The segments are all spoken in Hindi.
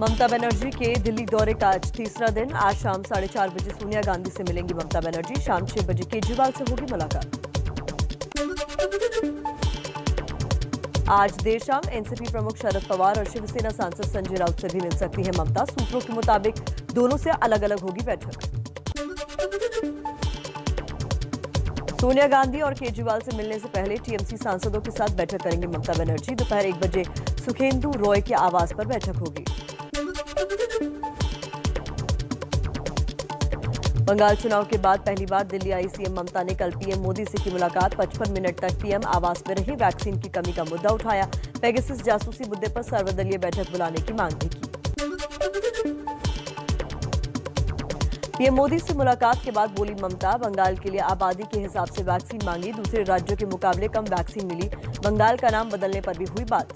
ममता बनर्जी के दिल्ली दौरे का आज तीसरा दिन। आज शाम 4:30 बजे सोनिया गांधी से मिलेंगी ममता बनर्जी। शाम 6 बजे केजरीवाल से होगी मुलाकात। आज देर शाम एनसीपी प्रमुख शरद पवार और शिवसेना सांसद संजय राउत से भी मिल सकती है ममता। सूत्रों के मुताबिक दोनों से अलग अलग होगी बैठक। सोनिया गांधी और केजरीवाल से मिलने से पहले टीएमसी सांसदों के साथ बैठक करेंगी ममता बनर्जी। दोपहर 1 बजे सुखेंदु रॉय के आवास पर बैठक होगी। बंगाल चुनाव के बाद पहली बार दिल्ली आई सीएम ममता ने कल पीएम मोदी से की मुलाकात। 55 मिनट तक पीएम आवास में रही। वैक्सीन की कमी का मुद्दा उठाया। पेगासस जासूसी मुद्दे पर सर्वदलीय बैठक बुलाने की मांग भी की। पीएम मोदी से मुलाकात के बाद बोली ममता, बंगाल के लिए आबादी के हिसाब से वैक्सीन मांगी। दूसरे राज्यों के मुकाबले कम वैक्सीन मिली। बंगाल का नाम बदलने पर भी हुई बात।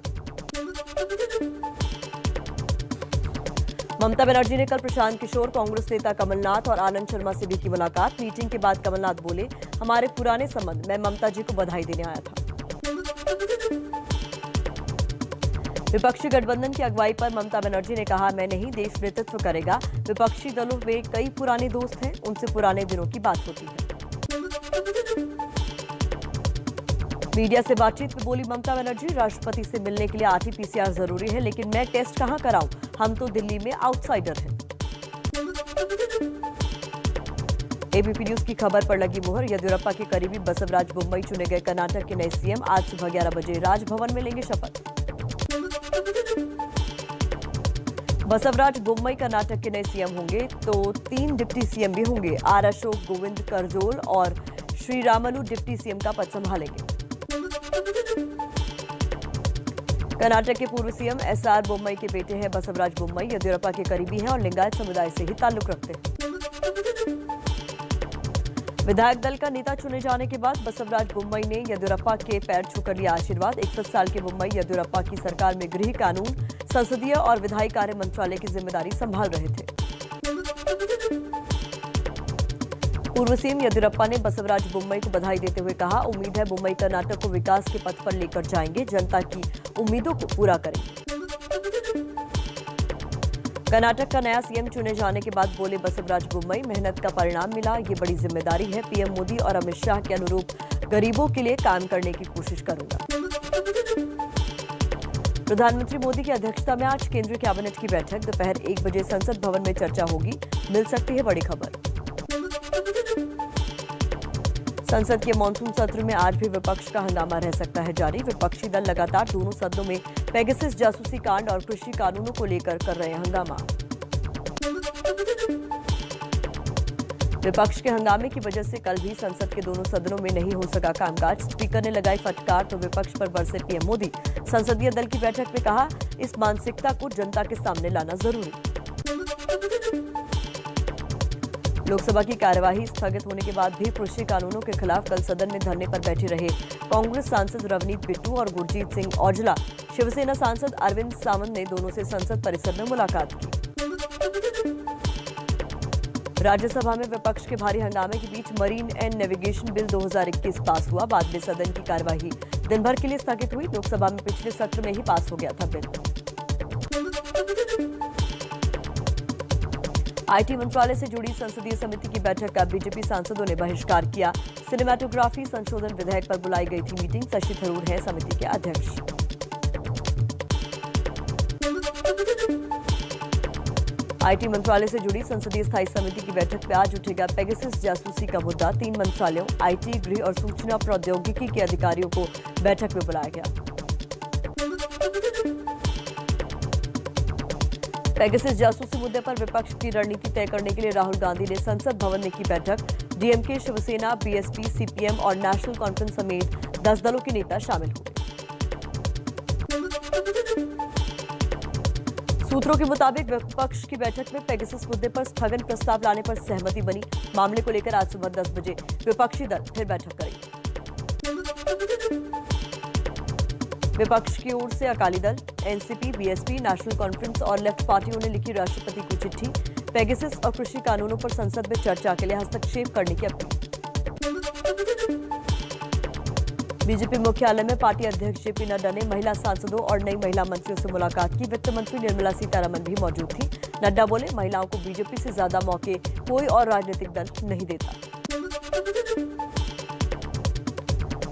ममता बनर्जी ने कल प्रशांत किशोर, कांग्रेस नेता कमलनाथ और आनंद शर्मा से भी की मुलाकात। मीटिंग के बाद कमलनाथ बोले, हमारे पुराने संबंध, मैं ममता जी को बधाई देने आया था। विपक्षी गठबंधन की अगुवाई पर ममता बनर्जी ने कहा, मैं नहीं, देश नेतृत्व करेगा। विपक्षी दलों में कई पुराने दोस्त हैं, उनसे पुराने दिनों की बात होती है। मीडिया से बातचीत में बोली ममता बनर्जी, राष्ट्रपति से मिलने के लिए आरटी-पीसीआर जरूरी है, लेकिन मैं टेस्ट कहां कराऊं? हम तो दिल्ली में आउटसाइडर हैं। एबीपी न्यूज की खबर पर लगी मुहर। येदियुरप्पा के करीबी बसवराज बोम्मई चुने गए कर्नाटक के नए सीएम। आज सुबह 11 बजे राजभवन में लेंगे शपथ। बसवराज बोम्मई कर्नाटक के नए सीएम होंगे तो 3 डिप्टी सीएम भी होंगे। आर अशोक, गोविंद करजोल और श्रीरामुलु डिप्टी सीएम का पद संभालेंगे। कर्नाटक के पूर्व सीएम एसआर बोम्मई के बेटे हैं बसवराज बोम्मई। येदियुरप्पा के करीबी हैं और लिंगायत समुदाय से ही ताल्लुक रखते हैं। विधायक दल का नेता चुने जाने के बाद बसवराज बोम्मई ने येदियुरप्पा के पैर छूकर लिया आशीर्वाद। 61 साल के बोम्मई येदियुरप्पा की सरकार में गृह, कानून, संसदीय और विधायी कार्य मंत्रालय की जिम्मेदारी संभाल रहे थे। पूर्व सीएम येदियुरप्पा ने बसवराज बोम्मई को बधाई देते हुए कहा, उम्मीद है बोम्मई कर्नाटक को विकास के पथ पर लेकर जाएंगे, जनता की उम्मीदों को पूरा करेंगे। कर्नाटक का नया सीएम चुने जाने के बाद बोले बसवराज बोम्मई, मेहनत का परिणाम मिला, ये बड़ी जिम्मेदारी है। पीएम मोदी और अमित शाह के अनुरूप गरीबों के लिए काम करने की कोशिश करूंगा। प्रधानमंत्री मोदी की अध्यक्षता में आज केंद्रीय कैबिनेट की बैठक। दोपहर 1 बजे संसद भवन में चर्चा होगी। मिल सकती है बड़ी खबर। संसद के मॉनसून सत्र में आज भी विपक्ष का हंगामा रह सकता है जारी। विपक्षी दल लगातार दोनों सदनों में पेगासस जासूसी कांड और कृषि कानूनों को लेकर कर रहे हैं हंगामा। विपक्ष के हंगामे की वजह से कल भी संसद के दोनों सदनों में नहीं हो सका कामकाज। स्पीकर ने लगाई फटकार तो विपक्ष पर बरसे पीएम मोदी। संसदीय दल की बैठक में कहा, इस मानसिकता को जनता के सामने लाना जरूरी। लोकसभा की कार्यवाही स्थगित होने के बाद भी कृषि कानूनों के खिलाफ कल सदन में धरने पर बैठे रहे कांग्रेस सांसद रवनीत बिट्टू और गुरजीत सिंह औजला। शिवसेना सांसद अरविंद सावंत ने दोनों से संसद परिसर में मुलाकात की। राज्यसभा में विपक्ष के भारी हंगामे के बीच मरीन एंड नेविगेशन बिल 2021 पास हुआ। बाद में सदन की कार्यवाही दिन भर के लिए स्थगित हुई। लोकसभा में पिछले सत्र में ही पास हो गया था बिल। आईटी मंत्रालय से जुड़ी संसदीय समिति की बैठक का बीजेपी सांसदों ने बहिष्कार किया। सिनेमैटोग्राफी संशोधन विधेयक पर बुलाई गई थी मीटिंग। शशि थरूर हैं समिति के अध्यक्ष। आईटी मंत्रालय से जुड़ी संसदीय स्थायी समिति की बैठक में आज उठेगा पेगासस जासूसी का मुद्दा। 3 मंत्रालयों आईटी, गृह और सूचना प्रौद्योगिकी के अधिकारियों को बैठक में बुलाया गया। पेगासस जासूसी मुद्दे पर विपक्ष की रणनीति तय करने के लिए राहुल गांधी ने संसद भवन में की बैठक। डीएमके, शिवसेना, बीएसपी, सीपीएम और नेशनल कॉन्फ्रेंस समेत 10 दलों के नेता शामिल हुए। सूत्रों के मुताबिक विपक्ष की बैठक में पेगासस मुद्दे पर स्थगन प्रस्ताव लाने पर सहमति बनी। मामले को लेकर आज सुबह 10 बजे विपक्षी दल फिर बैठक करेंगे। विपक्ष की ओर से Akali Dal, NCP, BSP, national conference और लेफ्ट पार्टियों ने लिखी राष्ट्रपति को चिट्ठी। पेगासस और कृषि कानूनों पर संसद में चर्चा के लिए हस्तक्षेप करने की अपील। बीजेपी मुख्यालय में पार्टी अध्यक्ष जेपी नड्डा ने महिला सांसदों और नई महिला मंत्रियों से मुलाकात की। वित्त मंत्री निर्मला सीतारमण भी मौजूद थी। नड्डा बोले, महिलाओं को बीजेपी से ज्यादा मौके कोई और राजनीतिक दल नहीं देता।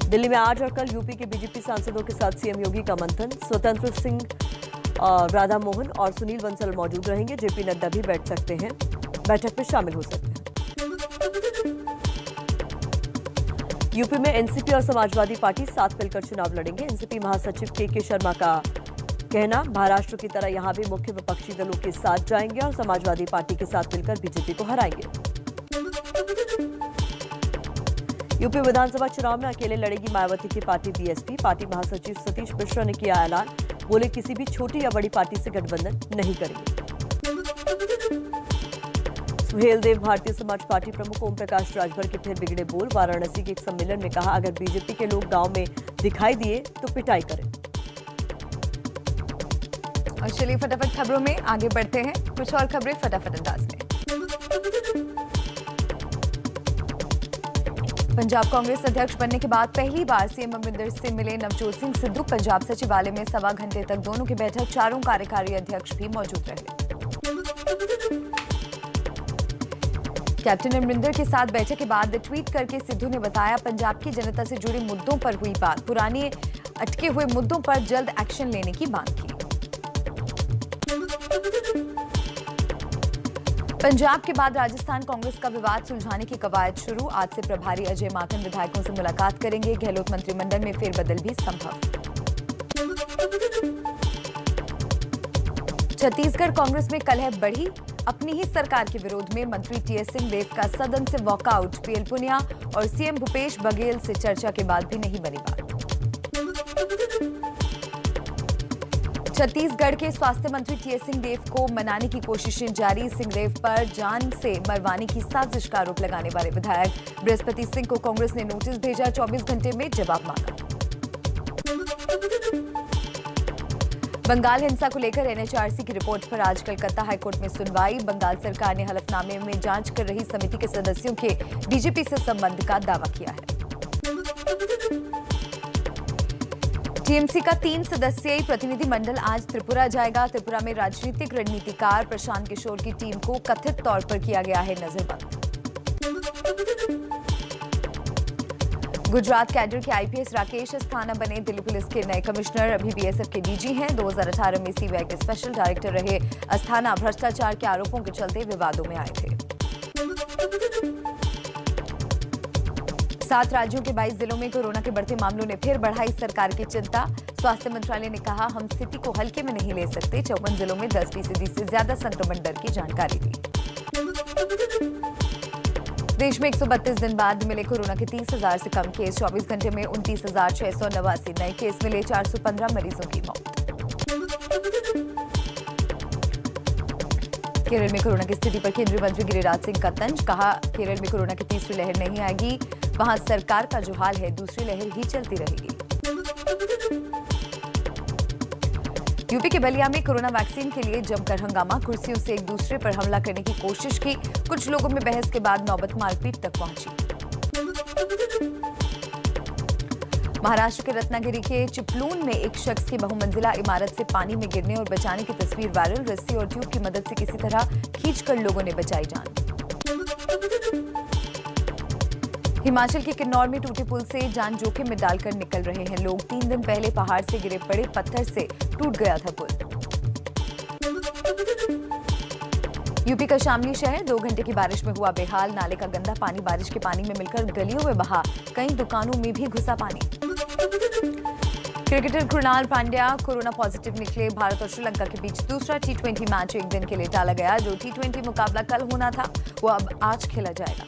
दिल्ली में आज और कल यूपी के बीजेपी सांसदों के साथ सीएम योगी का मंथन। स्वतंत्र सिंह, राधा मोहन और सुनील बंसल मौजूद रहेंगे। जेपी नड्डा भी बैठक में शामिल हो सकते हैं। यूपी में एनसीपी और समाजवादी पार्टी साथ मिलकर चुनाव लड़ेंगे। एनसीपी महासचिव के शर्मा का कहना, महाराष्ट्र की तरह यहां भी मुख्य विपक्षी दलों के साथ जाएंगे और समाजवादी पार्टी के साथ मिलकर बीजेपी को हराएंगे। यूपी विधानसभा चुनाव में अकेले लड़ेगी मायावती की पार्टी बीएसपी। पार्टी महासचिव सतीश मिश्रा ने किया ऐलान, बोले किसी भी छोटी या बड़ी पार्टी से गठबंधन नहीं करेंगे। सुहेलदेव भारतीय समाज पार्टी प्रमुख ओम प्रकाश राजभर के फिर बिगड़े बोल। वाराणसी के एक सम्मेलन में कहा, अगर बीजेपी के लोग गांव में दिखाई दिए तो पिटाई करें। और चलिए फटाफट खबरों में आगे बढ़ते हैं। कुछ और खबरें फटाफट अंदाज में। पंजाब कांग्रेस अध्यक्ष बनने के बाद पहली बार सीएम अमरिंदर से मिले नवजोत सिंह सिद्धू। पंजाब सचिवालय में सवा घंटे तक दोनों की बैठक, चारों कार्यकारी अध्यक्ष भी मौजूद रहे। कैप्टन अमरिंदर के साथ बैठक के बाद ट्वीट करके सिद्धू ने बताया, पंजाब की जनता से जुड़े मुद्दों पर हुई बात, पुराने अटके हुए मुद्दों पर जल्द एक्शन लेने की मांग की। पंजाब के बाद राजस्थान कांग्रेस का विवाद सुलझाने की कवायद शुरू। आज से प्रभारी अजय माकन विधायकों से मुलाकात करेंगे। गहलोत मंत्रिमंडल में फेरबदल भी संभव। छत्तीसगढ़ कांग्रेस में कलह बढ़ी। अपनी ही सरकार के विरोध में मंत्री टीएस सिंहदेव का सदन से वॉकआउट। पीएल पुनिया और सीएम भूपेश बघेल से चर्चा के बाद भी नहीं बनी बात। छत्तीसगढ़ के स्वास्थ्य मंत्री टीएस सिंहदेव को मनाने की कोशिशें जारी। सिंहदेव पर जान से मरवाने की साजिश का आरोप लगाने वाले विधायक बृहस्पति सिंह को कांग्रेस ने नोटिस भेजा। 24 घंटे में जवाब मांगा। बंगाल हिंसा को लेकर एनएचआरसी की रिपोर्ट पर आज कलकत्ता हाईकोर्ट में सुनवाई। बंगाल सरकार ने हलफनामे में जांच कर रही समिति के सदस्यों के बीजेपी से संबंध का दावा किया है। टीएमसी का 3 सदस्यीय प्रतिनिधिमंडल आज त्रिपुरा जाएगा। त्रिपुरा में राजनीतिक रणनीतिकार प्रशांत किशोर की टीम को कथित तौर पर किया गया है नजरबंद। गुजरात कैडर के आईपीएस राकेश अस्थाना बने दिल्ली पुलिस के नए कमिश्नर। अभी बीएसएफ के डीजी हैं। 2018 में सीबीआई के स्पेशल डायरेक्टर रहे अस्थाना भ्रष्टाचार के आरोपों के चलते विवादों में आए थे। 7 राज्यों के 22 जिलों में कोरोना के बढ़ते मामलों ने फिर बढ़ाई सरकार की चिंता। स्वास्थ्य मंत्रालय ने कहा, हम स्थिति को हल्के में नहीं ले सकते। 54 जिलों में 10% से ज्यादा संक्रमण दर की जानकारी दी। देश में 132 दिन बाद मिले कोरोना के 30,000 से कम केस। 24 घंटे में 29,689 नए केस मिले। 415 मरीजों की मौत। केरल में कोरोना की स्थिति पर केंद्रीय मंत्री गिरिराज सिंह का तंज। कहा, केरल में कोरोना की तीसरी लहर नहीं आएगी। वहां सरकार का जो हाल है, दूसरी लहर ही चलती रहेगी। यूपी के बलिया में कोरोना वैक्सीन के लिए जमकर हंगामा। कुर्सियों से एक दूसरे पर हमला करने की कोशिश की। कुछ लोगों में बहस के बाद नौबत मारपीट तक पहुंची। महाराष्ट्र के रत्नागिरी के चिपलून में एक शख्स की बहुमंजिला इमारत से पानी में गिरने और बचाने की तस्वीर वायरल। रस्सी और ट्यूब की मदद से किसी तरह खींचकर लोगों ने बचाई जान। हिमाचल के किन्नौर में टूटे पुल से जान जोखिम में डालकर निकल रहे हैं लोग। 3 दिन पहले पहाड़ से गिरे बड़े पत्थर से टूट गया था पुल। यूपी का शामली शहर 2 घंटे की बारिश में हुआ बेहाल। नाले का गंदा पानी बारिश के पानी में मिलकर गलियों में बहा। कई दुकानों में भी घुसा पानी। Cricketer Krunal Pandya corona positive निकले। भारत और श्रीलंका के बीच दूसरा T20 मैच एक दिन के लिए टाला गया। जो T20 मुकाबला कल होना था, वो अब आज खेला जाएगा।